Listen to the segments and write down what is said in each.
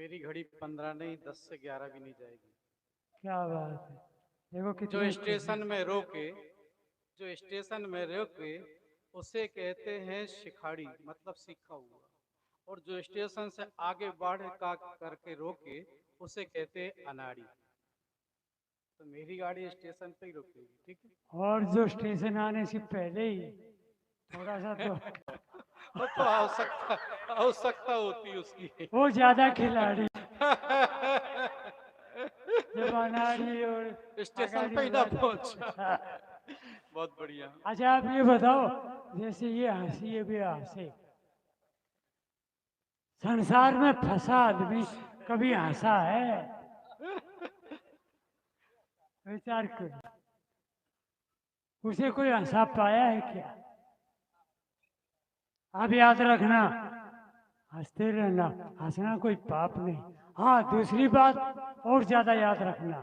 मेरी घड़ी 15 नहीं 10 से 11 भी नहीं जाएगी। क्या बात है। देखो जो कितने स्टेशन में रोके जो स्टेशन में रोके उसे कहते हैं शिखाड़ी, मतलब सीखा हुआ। और जो स्टेशन से आगे बढ़ का करके रोके उसे कहते हैं अनाड़ी। तो मेरी गाड़ी स्टेशन पे ही रुकेगी, ठीक और जो स्टेशन आने से पहले ही थोड़ा सा तो है। वो तो आवश्यकता आवश्यकता होती है उसकी। वो ज्यादा खिलाड़ी जब अनाड़ी और स्टेशन अगाड़ी पे ही ना पहुंचा। वाला। बहुत बढ़िया। अच्छा आप ये बताओ, जैसे ये हंसी ये भी हंसे, संसार में फंसा आदमी कभी हंसा है? विचार करो, उसे कोई हंसा पाया है क्या? अब याद रखना, हंसते रहना, हंसना कोई पाप नहीं। हाँ दूसरी बात और ज्यादा याद रखना,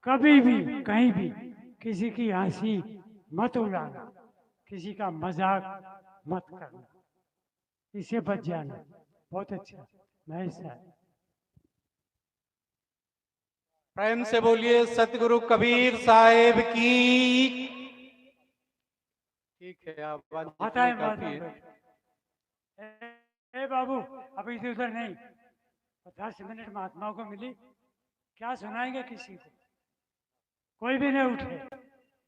कभी भी कहीं भी किसी की हंसी मत उड़ाना, किसी का मजाक मत करना, इससे बच जाना। बहुत अच्छा महेश साहब। प्रेम से बोलिए सतगुरु कबीर साहेब की। ठीक है, आवाज आता इतनी है बाद काफी में है। ए बाबू, अभी इधर उधर नहीं, 10 मिनट महात्माओं को मिली, क्या सुनाएंगे किसी को? कोई भी नहीं उठे।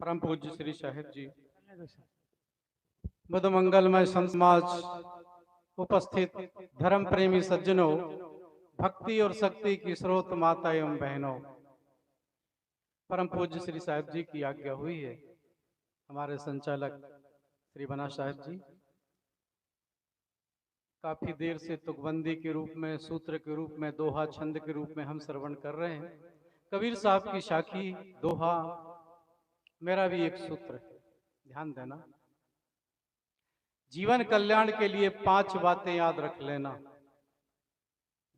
परम पूज्य श्री साहिब जी, चलने दो सर। बुद्ध मंगलमय संत समाज, उपस्थित धर्म प्रेमी सज्जनों, भक्ति और शक्ति की स्रोत माता एवं बहनों, परम पूज्य श्री साहिब जी की आज्ञा हुई है। हमारे संचालक श्री बना साहिब जी काफी देर से तुकबंदी के रूप में, सूत्र के रूप में, दोहा छंद के रूप में हम श्रवण कर रहे हैं। कबीर साहब की साखी दोहा मेरा भी एक सूत्र है, ध्यान देना। जीवन कल्याण के लिए 5 बातें याद रख लेना,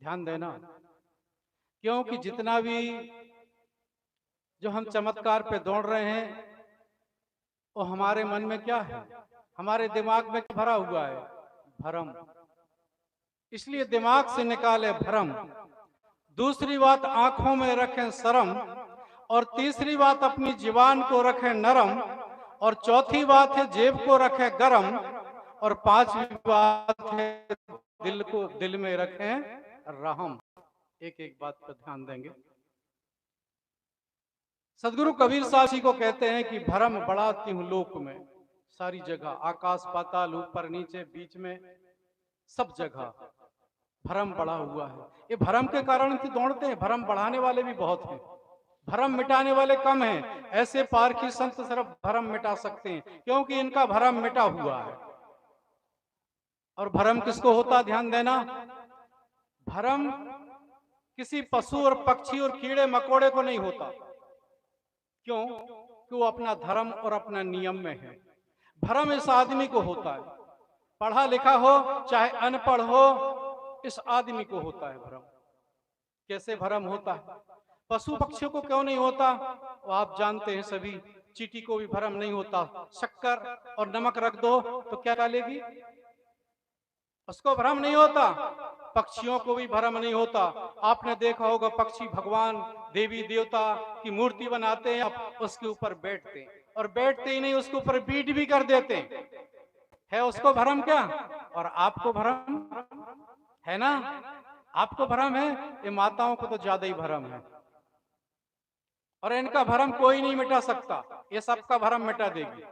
ध्यान देना। क्योंकि जितना भी जो हम चमत्कार पे दौड़ रहे हैं वो हमारे मन में क्या है, हमारे दिमाग में क्या भरा हुआ है? भरम। इसलिए दिमाग से निकाले भरम। दूसरी बात, आंखों में रखें शर्म। और तीसरी बात, अपनी जीवान को रखें नरम। और चौथी बात है, जेब को रखें गरम। और 5वीं बात है, दिल को दिल में रखें रहम। एक एक बात पर ध्यान देंगे। सदगुरु कबीर साहब जी को कहते हैं कि भरम बड़ा त्यों लोक में, सारी जगह, आकाश पाताल, ऊपर नीचे, बीच में, सब जगह भरम बढ़ा हुआ है। ये भरम के कारण तो दौड़ते हैं, भरम बढ़ाने वाले भी बहुत हैं, भरम मिटाने वाले कम हैं। ऐसे पारखी संत सिर्फ भरम मिटा सकते हैं, क्योंकि इनका भरम मिटा हुआ है। और भरम किसको होता, ध्यान देना। भरम किसी पशु और पक्षी और कीड़े मकोड़े को नहीं होता। क्यों? कि वो अपना धर्म और अपना नियम में है। भरम इस आदमी को होता है, पढ़ा लिखा हो चाहे अनपढ़ हो, इस आदमी को होता है भरम। कैसे भरम होता है? पशु पक्षियों को क्यों नहीं होता? वो आप जानते हैं सभी। चींटी को भी भरम नहीं होता। शक्कर और नमक रख दो तो क्या डालेगी? उसको भ्रम नहीं होता। पक्षियों को भी भ्रम नहीं होता। आपने देखा होगा, पक्षी भगवान देवी देवता की मूर्ति बनाते हैं, उसके ऊपर बैठते हैं, और बैठते ही नहीं, उसके ऊपर बीट भी कर देते हैं। है उसको भ्रम क्या? और आपको भ्रम है ना? आपको भ्रम है, ये माताओं को तो ज्यादा ही भ्रम है। और इनका भ्रम कोई नहीं मिटा सकता, ये सबका भ्रम मिटा देगी।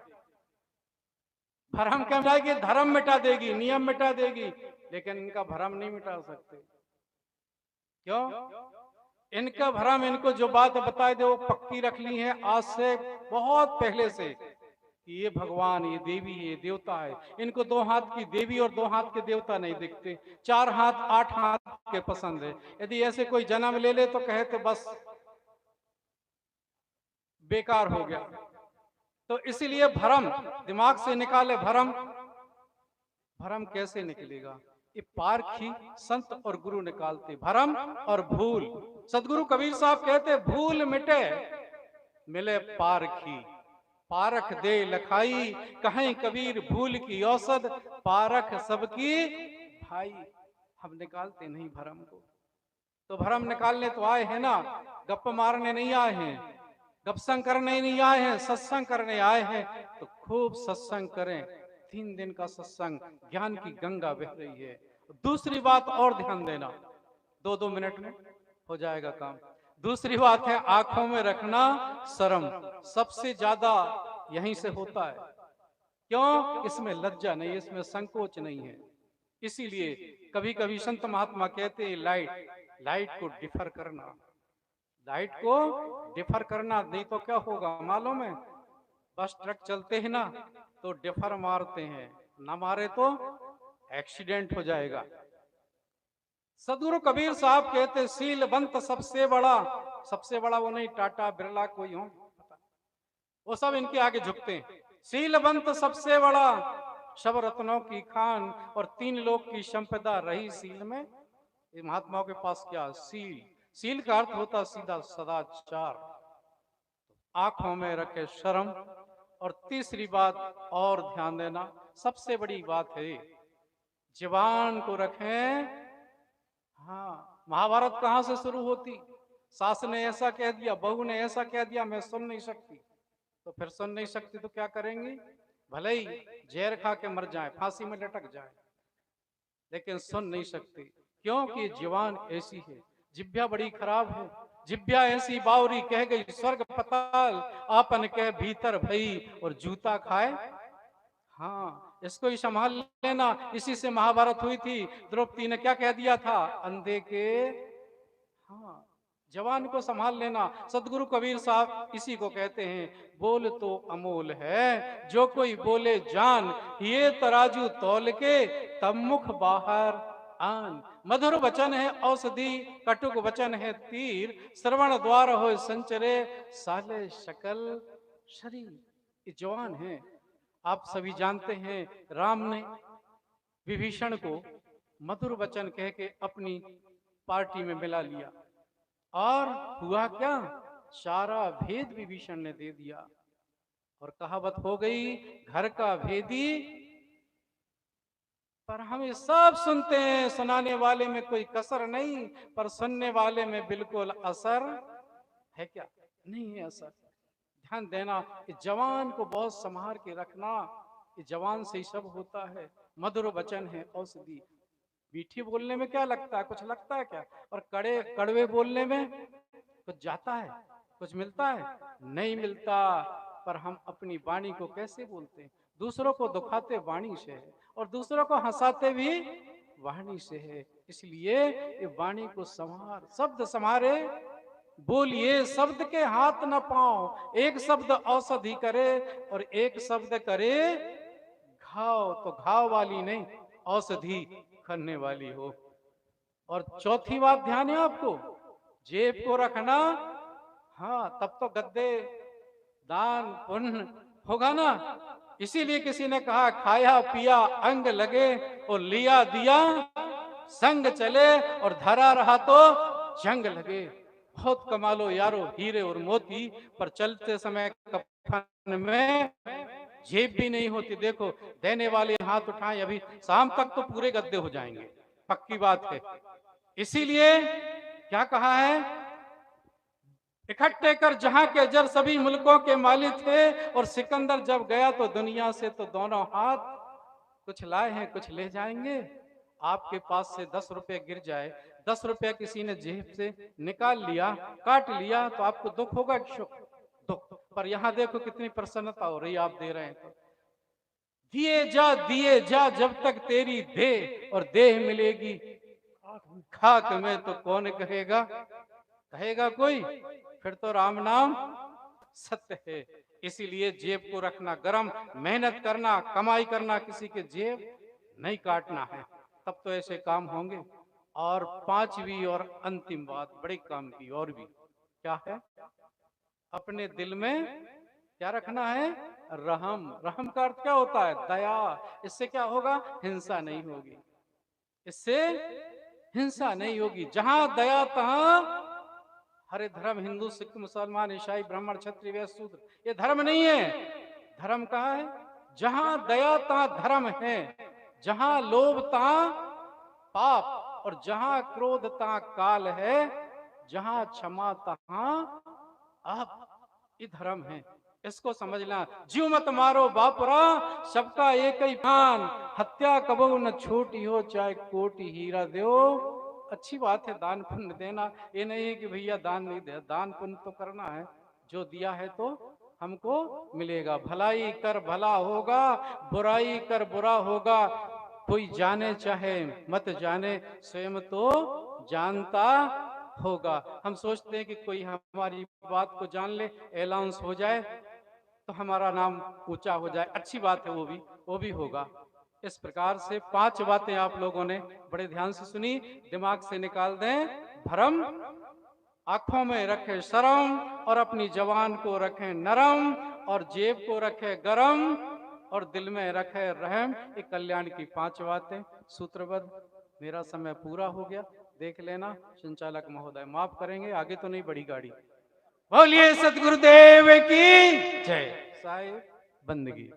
भरम क्या मिटाएगी? धर्म मिटा देगी, नियम मिटा देगी, लेकिन इनका भरम नहीं मिटा सकते। क्यों? इनका भरम, इनको जो बात बताए दे वो पक्की रख ली है आज से, बहुत पहले से, कि ये भगवान, ये देवी, ये देवता है। इनको 2 हाथ की देवी और 2 हाथ के देवता नहीं दिखते, 4 हाथ 8 हाथ के पसंद है। यदि ऐसे कोई जन्म ले ले तो कहे तो बस बेकार हो गया। तो इसलिए भरम दिमाग से निकाले। भरम भरम कैसे निकलेगा? ये पारखी संत और गुरु निकालते भरम और भूल। सदगुरु कबीर साहब कहते, भूल मिटे मिले पारखी, पारख दे लखाई, कहें कबीर भूल की औसत, पारख सबकी भाई। हम निकालते नहीं भरम को। तो भरम निकालने तो आए हैं ना, गप मारने नहीं आए हैं, गपसंग करने नहीं आए हैं, सत्संग करने आए हैं। तो खूब सत्संग करें। 3 दिन का सत्संग, ज्ञान की गंगा बह रही है। दूसरी बात और ध्यान देना, 2-2 मिनट में हो जाएगा काम। दूसरी बात है आंखों में रखना शर्म। सबसे ज्यादा यहीं से होता है। क्यों? इसमें लज्जा नहीं, इसमें संकोच नहीं है। इसीलिए कभी कभी संत महात्मा कहते हैं लाइट को डिफर करना, लाइट को डिफर करना, नहीं तो क्या होगा मालूम है? बस ट्रक चलते हैं ना तो डिफर मारते हैं, ना मारे तो एक्सीडेंट हो जाएगा। सदगुरु कबीर साहब कहते शीलवंत सबसे बड़ा वो नहीं टाटा बिरला कोई हो, वो सब इनके आगे झुकते हैं। शीलवंत सबसे बड़ा, सब रत्नों की खान और 3 लोक की संपदा रही सील में। ये महात्माओं के पास क्या सील, सील का अर्थ होता सीधा सदाचार। आंखों में रखे शर्म। और तीसरी बात और ध्यान देना, सबसे बड़ी बात है जवान को रखें। हाँ, महाभारत कहां से शुरू होती? सास ने ऐसा कह दिया, बहू ने ऐसा कह दिया, मैं सुन नहीं सकती। तो फिर सुन नहीं सकती तो क्या करेंगी? भले ही जहर खा के मर जाए, फांसी में लटक जाए, लेकिन सुन नहीं सकती। क्योंकि जीवान ऐसी है, जिभ्या बड़ी खराब है। जिभ्या ऐसी बावरी कह गई स्वर्ग पताल, आपन के भीतर भई और जूता खाए। हाँ, इसको ही संभाल लेना। इसी से महाभारत हुई थी। द्रौपदी ने क्या कह दिया था? अंधे के, हाँ, जवान को संभाल लेना। सदगुरु कबीर साहब इसी को कहते हैं, बोल तो अमोल है जो कोई बोले जान, ये तराजू तौल के तब मुख बाहर आन। मधुर वचन है औषधि, कटुक वचन है तीर, श्रवण द्वार हो संचरे साले शकल शरीर। ये जवान है। आप सभी जानते हैं राम ने विभीषण को मधुर वचन कह के अपनी पार्टी में मिला लिया, और हुआ क्या? सारा भेद विभीषण ने दे दिया। और कहावत हो गई घर का भेदी। पर हम ये सब सुनते हैं, सुनाने वाले में कोई कसर नहीं, पर सुनने वाले में बिल्कुल असर है क्या? नहीं है असर। ध्यान देना, कि जवान को बहुत संभाल के रखना। कि जवान से ही सब होता है। मधुर वचन है औषधि। मीठी बोलने में क्या लगता है? कुछ लगता है क्या? और कड़वे बोलने में कुछ जाता है? कुछ मिलता है? नहीं मिलता। पर हम अपनी वाणी को कैसे बोलते हैं? दूसरों को दुखाते वाणी से है, और दूसरों को हंसाते भी वाणी से है। इसलिए ये वाणी को संभार, शब्द संभारे बोलिए, शब्द के हाथ न पाओ। एक शब्द औषधि करे और एक शब्द करे घाव, तो घाव वाली नहीं, औषधि करने वाली हो। और चौथी बात ध्यान है आपको, जेब को रखना। हाँ, तब तो गद्दे दान पुण्य होगा ना। इसीलिए किसी ने कहा खाया पिया अंग लगे और लिया दिया संग चले, और धरा रहा तो जंग लगे। बहुत कमालो यारो हीरे और मोती, पर चलते समय कफन में जेब भी नहीं होती। देखो, देने वाले हाथ उठाएं, अभी शाम तक तो पूरे गद्दे हो जाएंगे, पक्की बात है। इसीलिए क्या कहा है? इकट्ठे कर जहां के जर सभी मुल्कों के मालिक थे, और सिकंदर जब गया तो दुनिया से तो दोनों हाथ कुछ लाए हैं कुछ ले जाएंगे। आपके पास से 10 रुपए गिर जाए, 10 रुपए किसी ने जेब से निकाल लिया, काट लिया, तो आपको दुख होगा कि सुख? दुख। पर यहां देखो कितनी प्रसन्नता हो रही, आप दे रहे हैं तो। दिए जा जब तक तेरी देह और देह मिलेगी खाक में, तो कौन कहेगा? कहेगा कोई? फिर तो राम नाम सत्य है। इसीलिए जेब को रखना गरम, मेहनत करना, कमाई करना, किसी के जेब नहीं काटना है, तब तो ऐसे काम होंगे। और पांचवी और अंतिम बात, बड़े काम की और भी क्या है? अपने दिल में क्या रखना है? रहम। रहम का अर्थ क्या होता है? दया। इससे क्या होगा? हिंसा नहीं होगी। इससे हिंसा नहीं होगी। जहां दया तहां हरे धर्म, हिंदू सिख मुसलमान ईसाई ब्राह्मण क्षत्रिय वैश्य शूद्र, ये धर्म नहीं है। धर्म कहाँ है? जहां दया तहां धर्म है, जहां लोभ तहां पाप। और जहां क्रोध तहां काल है, जहां क्षमा तहां आप, ये धर्म है। इसको समझना। जीव मत मारो बापुरा, सबका एक ही प्राण, हत्या कबो न छोटी हो, चाहे कोटि हीरा दो। अच्छी बात है दान पुण्य देना, ये नहीं है कि भैया दान नहीं दे, दान पुण्य तो करना है। जो दिया है तो हमको मिलेगा। भलाई कर भला होगा, बुराई कर बुरा होगा। कोई जाने चाहे मत जाने, स्वयं तो जानता होगा। हम सोचते हैं कि कोई हमारी बात को जान ले, अनाउंस हो जाए तो हमारा नाम ऊंचा हो जाए। अच्छी बात है, वो भी होगा। इस प्रकार से 5 बातें आप लोगों ने बड़े ध्यान से सुनी, दिमाग से निकाल दें। भ्रम, आंखों में रखे शर्म, और अपनी जवान को रखें नरम, और जेब को रखे गरम, और दिल में रखे रहम। ये कल्याण की 5 बातें सूत्रबद्ध। मेरा समय पूरा हो गया, देख लेना। संचालक महोदय माफ करेंगे, आगे तो नहीं बढ़ी गाड़ी। बोलिए सतगुरुदेव की जय। साहिब बंदगी।